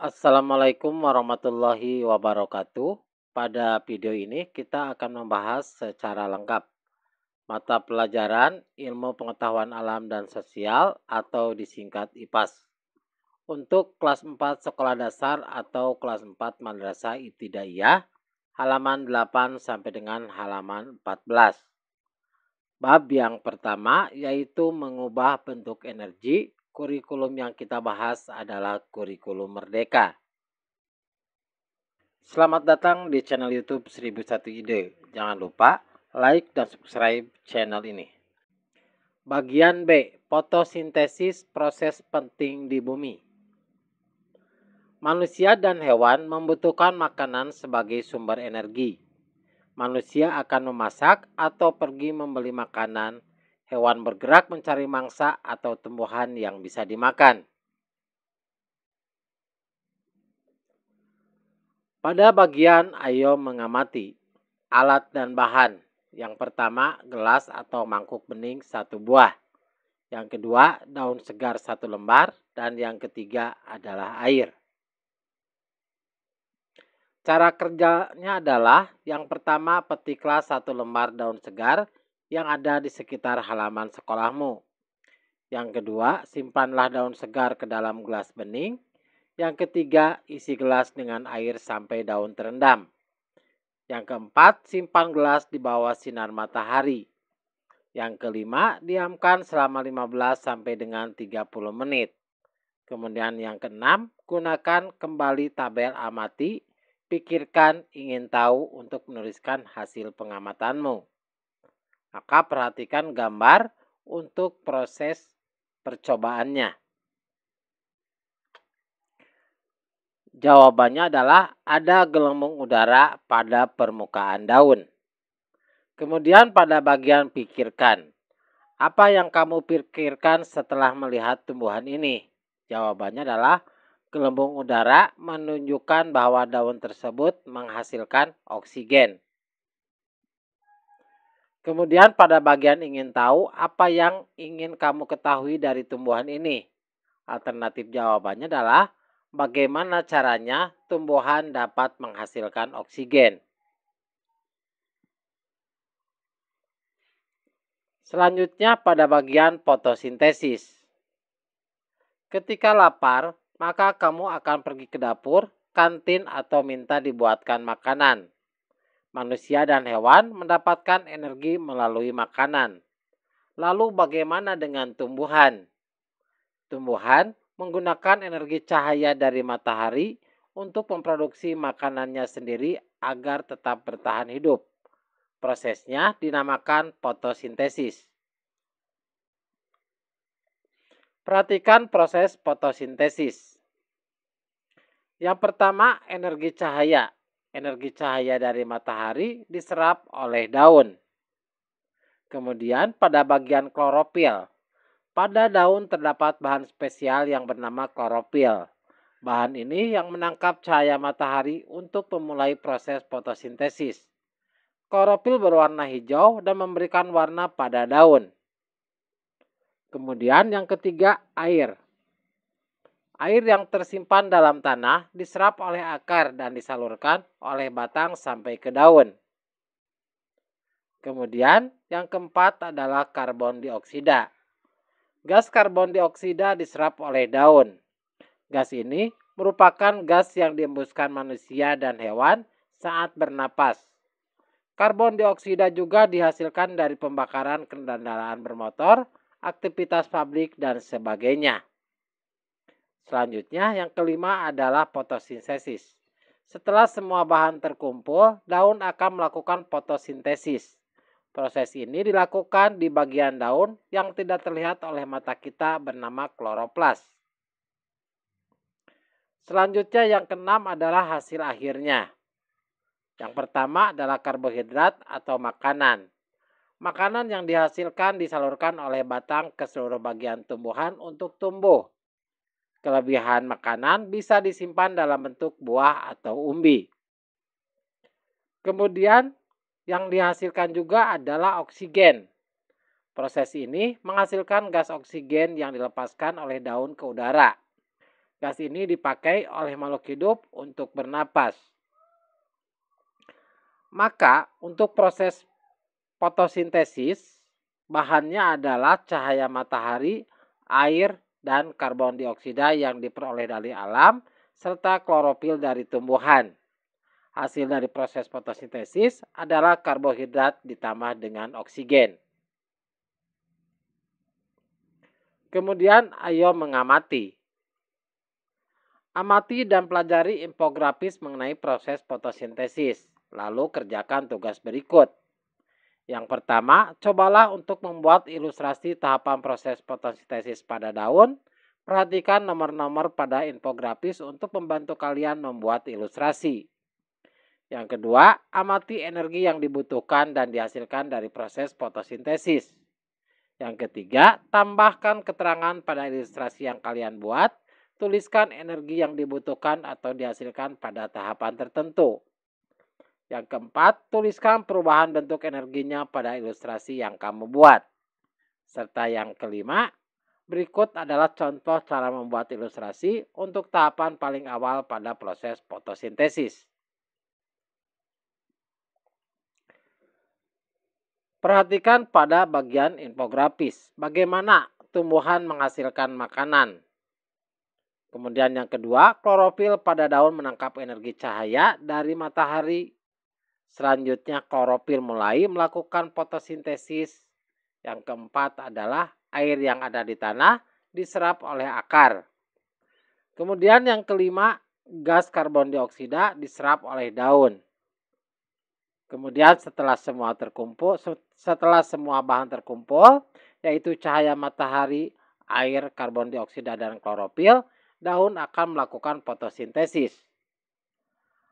Assalamualaikum warahmatullahi wabarakatuh. Pada video ini kita akan membahas secara lengkap mata pelajaran Ilmu Pengetahuan Alam dan Sosial atau disingkat IPAS untuk kelas 4 sekolah dasar atau kelas 4 Madrasah Ibtidaiyah halaman 8 sampai dengan halaman 14. Bab yang pertama yaitu mengubah bentuk energi. Kurikulum yang kita bahas adalah kurikulum merdeka. Selamat datang di channel YouTube 1001 Ide. Jangan lupa like dan subscribe channel ini. Bagian B, fotosintesis proses penting di bumi. Manusia dan hewan membutuhkan makanan sebagai sumber energi. Manusia akan memasak atau pergi membeli makanan. Hewan bergerak mencari mangsa atau tumbuhan yang bisa dimakan. Pada bagian ayo mengamati alat dan bahan. Yang pertama, gelas atau mangkuk bening 1 buah. Yang kedua, daun segar 1 lembar. Dan yang ketiga adalah air. Cara kerjanya adalah yang pertama, petiklah 1 lembar daun segar yang ada di sekitar halaman sekolahmu. Yang kedua, simpanlah daun segar ke dalam gelas bening. Yang ketiga, isi gelas dengan air sampai daun terendam. Yang keempat, simpan gelas di bawah sinar matahari. Yang kelima, diamkan selama 15 sampai dengan 30 menit. Kemudian yang keenam, gunakan kembali tabel amati. Pikirkan ingin tahu untuk menuliskan hasil pengamatanmu. Maka perhatikan gambar untuk proses percobaannya. Jawabannya adalah ada gelembung udara pada permukaan daun. Kemudian pada bagian pikirkan. Apa yang kamu pikirkan setelah melihat tumbuhan ini? Jawabannya adalah gelembung udara menunjukkan bahwa daun tersebut menghasilkan oksigen. Kemudian pada bagian ingin tahu apa yang ingin kamu ketahui dari tumbuhan ini? Alternatif jawabannya adalah bagaimana caranya tumbuhan dapat menghasilkan oksigen. Selanjutnya pada bagian fotosintesis. Ketika lapar, maka kamu akan pergi ke dapur, kantin atau minta dibuatkan makanan. Manusia dan hewan mendapatkan energi melalui makanan. Lalu bagaimana dengan tumbuhan? Tumbuhan menggunakan energi cahaya dari matahari untuk memproduksi makanannya sendiri agar tetap bertahan hidup. Prosesnya dinamakan fotosintesis. Perhatikan proses fotosintesis. Yang pertama, energi cahaya. Energi cahaya dari matahari diserap oleh daun. Kemudian pada bagian klorofil. Pada daun terdapat bahan spesial yang bernama klorofil. Bahan ini yang menangkap cahaya matahari untuk memulai proses fotosintesis. Klorofil berwarna hijau dan memberikan warna pada daun. Kemudian yang ketiga, air. Air yang tersimpan dalam tanah diserap oleh akar dan disalurkan oleh batang sampai ke daun. Kemudian yang keempat adalah karbon dioksida. Gas karbon dioksida diserap oleh daun. Gas ini merupakan gas yang dihembuskan manusia dan hewan saat bernapas. Karbon dioksida juga dihasilkan dari pembakaran kendaraan bermotor, aktivitas pabrik, dan sebagainya. Selanjutnya yang kelima adalah fotosintesis. Setelah semua bahan terkumpul, daun akan melakukan fotosintesis. Proses ini dilakukan di bagian daun yang tidak terlihat oleh mata kita bernama kloroplas. Selanjutnya yang keenam adalah hasil akhirnya. Yang pertama adalah karbohidrat atau makanan. Makanan yang dihasilkan disalurkan oleh batang ke seluruh bagian tumbuhan untuk tumbuh. Kelebihan makanan bisa disimpan dalam bentuk buah atau umbi. Kemudian yang dihasilkan juga adalah oksigen. Proses ini menghasilkan gas oksigen yang dilepaskan oleh daun ke udara. Gas ini dipakai oleh makhluk hidup untuk bernapas. Maka untuk proses fotosintesis, bahannya adalah cahaya matahari, air, dan karbon dioksida yang diperoleh dari alam, serta klorofil dari tumbuhan. Hasil dari proses fotosintesis adalah karbohidrat ditambah dengan oksigen. Kemudian ayo mengamati. Amati dan pelajari infografis mengenai proses fotosintesis. Lalu kerjakan tugas berikut. Yang pertama, cobalah untuk membuat ilustrasi tahapan proses fotosintesis pada daun. Perhatikan nomor-nomor pada infografis untuk membantu kalian membuat ilustrasi. Yang kedua, amati energi yang dibutuhkan dan dihasilkan dari proses fotosintesis. Yang ketiga, tambahkan keterangan pada ilustrasi yang kalian buat. Tuliskan energi yang dibutuhkan atau dihasilkan pada tahapan tertentu. Yang keempat, tuliskan perubahan bentuk energinya pada ilustrasi yang kamu buat. Serta yang kelima, berikut adalah contoh cara membuat ilustrasi untuk tahapan paling awal pada proses fotosintesis. Perhatikan pada bagian infografis, bagaimana tumbuhan menghasilkan makanan. Kemudian yang kedua, klorofil pada daun menangkap energi cahaya dari matahari. Selanjutnya klorofil mulai melakukan fotosintesis. Yang keempat adalah air yang ada di tanah diserap oleh akar. Kemudian yang kelima, gas karbon dioksida diserap oleh daun. Kemudian setelah semua bahan terkumpul, yaitu cahaya matahari, air, karbon dioksida, dan klorofil, daun akan melakukan fotosintesis.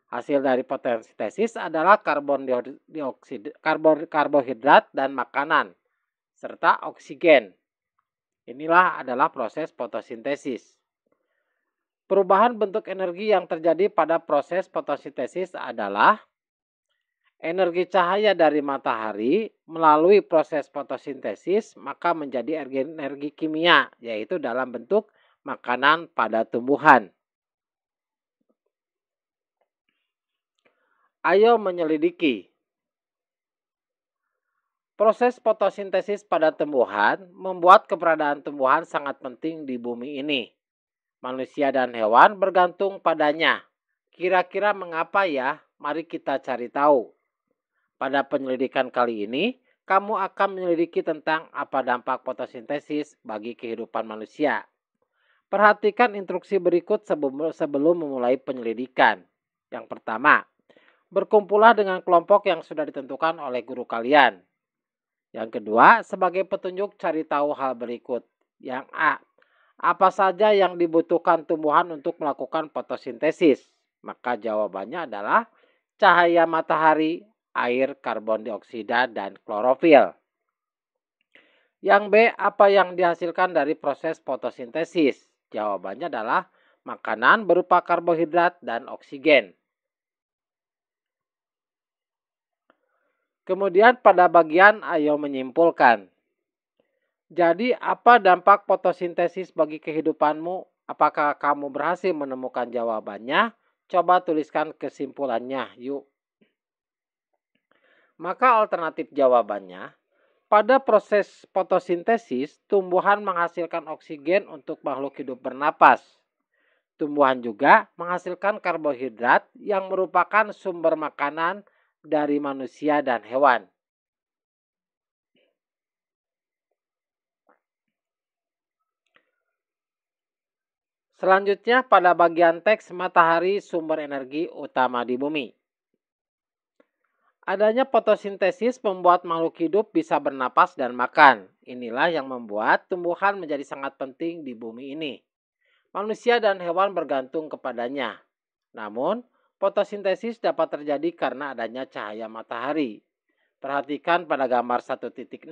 Hasil dari fotosintesis adalah karbohidrat dan makanan, serta oksigen. Inilah adalah proses fotosintesis. Perubahan bentuk energi yang terjadi pada proses fotosintesis adalah energi cahaya dari matahari melalui proses fotosintesis maka menjadi energi kimia, yaitu dalam bentuk makanan pada tumbuhan. Ayo menyelidiki. Proses fotosintesis pada tumbuhan membuat keberadaan tumbuhan sangat penting di bumi ini. Manusia dan hewan bergantung padanya. Kira-kira mengapa ya? Mari kita cari tahu. Pada penyelidikan kali ini, kamu akan menyelidiki tentang apa dampak fotosintesis bagi kehidupan manusia. Perhatikan instruksi berikut sebelum memulai penyelidikan. Yang pertama, berkumpullah dengan kelompok yang sudah ditentukan oleh guru kalian. Yang kedua, sebagai petunjuk cari tahu hal berikut. Yang A, apa saja yang dibutuhkan tumbuhan untuk melakukan fotosintesis? Maka jawabannya adalah cahaya matahari, air, karbon dioksida, dan klorofil. Yang B, apa yang dihasilkan dari proses fotosintesis? Jawabannya adalah makanan berupa karbohidrat dan oksigen. Kemudian pada bagian ayo menyimpulkan. Jadi apa dampak fotosintesis bagi kehidupanmu? Apakah kamu berhasil menemukan jawabannya? Coba tuliskan kesimpulannya yuk. Maka alternatif jawabannya, pada proses fotosintesis, tumbuhan menghasilkan oksigen untuk makhluk hidup bernapas. Tumbuhan juga menghasilkan karbohidrat yang merupakan sumber makanan dari manusia dan hewan. Selanjutnya pada bagian teks matahari sumber energi utama di bumi. Adanya fotosintesis membuat makhluk hidup bisa bernapas dan makan. Inilah yang membuat tumbuhan menjadi sangat penting di bumi ini. Manusia dan hewan bergantung kepadanya. Namun, fotosintesis dapat terjadi karena adanya cahaya matahari. Perhatikan pada gambar 1.6.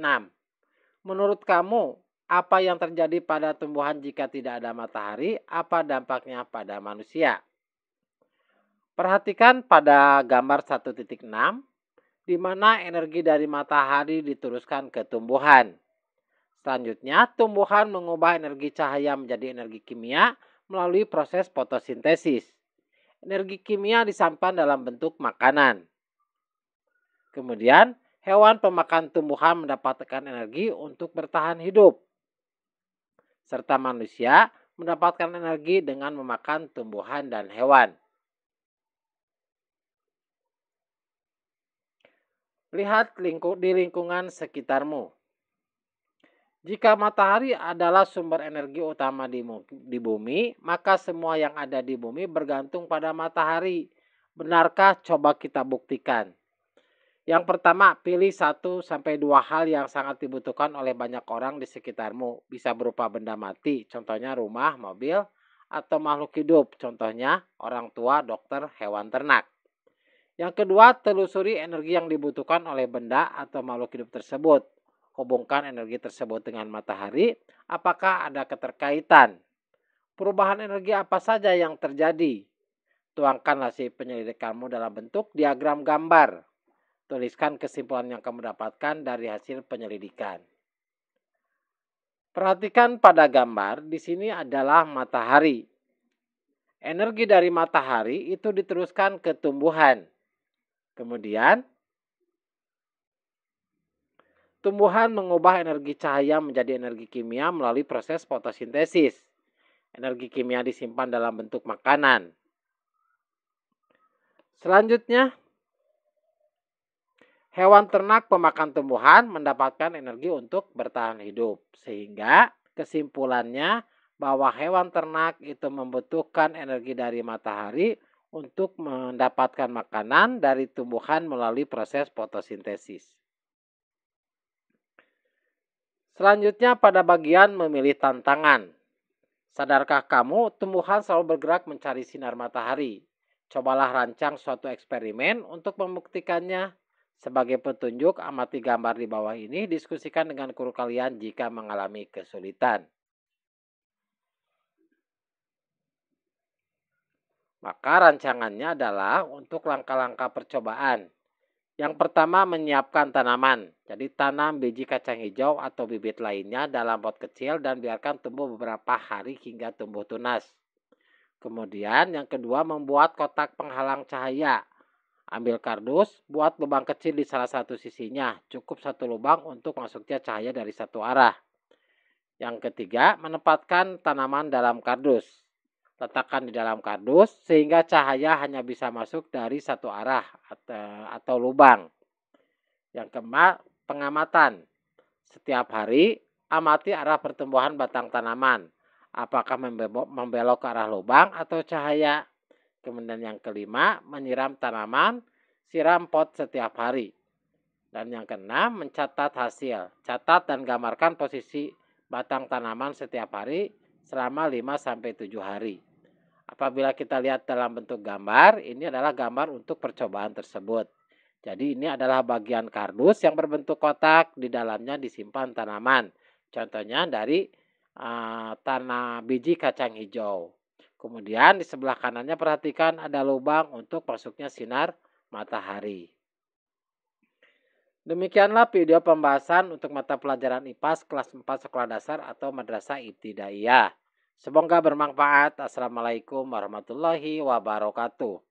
Menurut kamu, apa yang terjadi pada tumbuhan jika tidak ada matahari? Apa dampaknya pada manusia? Perhatikan pada gambar 1.6, di mana energi dari matahari diteruskan ke tumbuhan. Selanjutnya, tumbuhan mengubah energi cahaya menjadi energi kimia melalui proses fotosintesis. Energi kimia disimpan dalam bentuk makanan. Kemudian, hewan pemakan tumbuhan mendapatkan energi untuk bertahan hidup. Serta manusia mendapatkan energi dengan memakan tumbuhan dan hewan. Lihat di lingkungan sekitarmu. Jika matahari adalah sumber energi utama di bumi, maka semua yang ada di bumi bergantung pada matahari. Benarkah? Coba kita buktikan. Yang pertama, pilih 1-2 hal yang sangat dibutuhkan oleh banyak orang di sekitarmu. Bisa berupa benda mati, contohnya rumah, mobil, atau makhluk hidup, contohnya orang tua, dokter, hewan ternak. Yang kedua, telusuri energi yang dibutuhkan oleh benda atau makhluk hidup tersebut. Hubungkan energi tersebut dengan matahari, apakah ada keterkaitan? Perubahan energi apa saja yang terjadi? Tuangkan hasil penyelidikanmu dalam bentuk diagram gambar. Tuliskan kesimpulan yang kamu dapatkan dari hasil penyelidikan. Perhatikan pada gambar, di sini adalah matahari. Energi dari matahari itu diteruskan ke tumbuhan. Kemudian, tumbuhan mengubah energi cahaya menjadi energi kimia melalui proses fotosintesis. Energi kimia disimpan dalam bentuk makanan. Selanjutnya, hewan ternak pemakan tumbuhan mendapatkan energi untuk bertahan hidup. Sehingga kesimpulannya bahwa hewan ternak itu membutuhkan energi dari matahari untuk mendapatkan makanan dari tumbuhan melalui proses fotosintesis. Selanjutnya pada bagian memilih tantangan. Sadarkah kamu tumbuhan selalu bergerak mencari sinar matahari? Cobalah rancang suatu eksperimen untuk membuktikannya. Sebagai petunjuk, amati gambar di bawah ini, diskusikan dengan guru kalian jika mengalami kesulitan. Maka rancangannya adalah untuk langkah-langkah percobaan. Yang pertama, menyiapkan tanaman. Jadi tanam biji kacang hijau atau bibit lainnya dalam pot kecil dan biarkan tumbuh beberapa hari hingga tumbuh tunas. Kemudian yang kedua, membuat kotak penghalang cahaya. Ambil kardus, buat lubang kecil di salah satu sisinya. Cukup satu lubang untuk masuknya cahaya dari satu arah. Yang ketiga, menempatkan tanaman dalam kardus. Letakkan di dalam kardus sehingga cahaya hanya bisa masuk dari satu arah atau lubang. Yang keempat, pengamatan. Setiap hari amati arah pertumbuhan batang tanaman. Apakah membelok ke arah lubang atau cahaya. Kemudian yang kelima, menyiram tanaman, siram pot setiap hari. Dan yang keenam, mencatat hasil. Catat dan gambarkan posisi batang tanaman setiap hari selama 5-7 hari. Apabila kita lihat dalam bentuk gambar, ini adalah gambar untuk percobaan tersebut. Jadi ini adalah bagian kardus yang berbentuk kotak, di dalamnya disimpan tanaman. Contohnya dari tanah biji kacang hijau. Kemudian di sebelah kanannya perhatikan ada lubang untuk masuknya sinar matahari. Demikianlah video pembahasan untuk mata pelajaran IPAS kelas 4 sekolah dasar atau madrasah ibtidaiyah. Semoga bermanfaat. Assalamualaikum warahmatullahi wabarakatuh.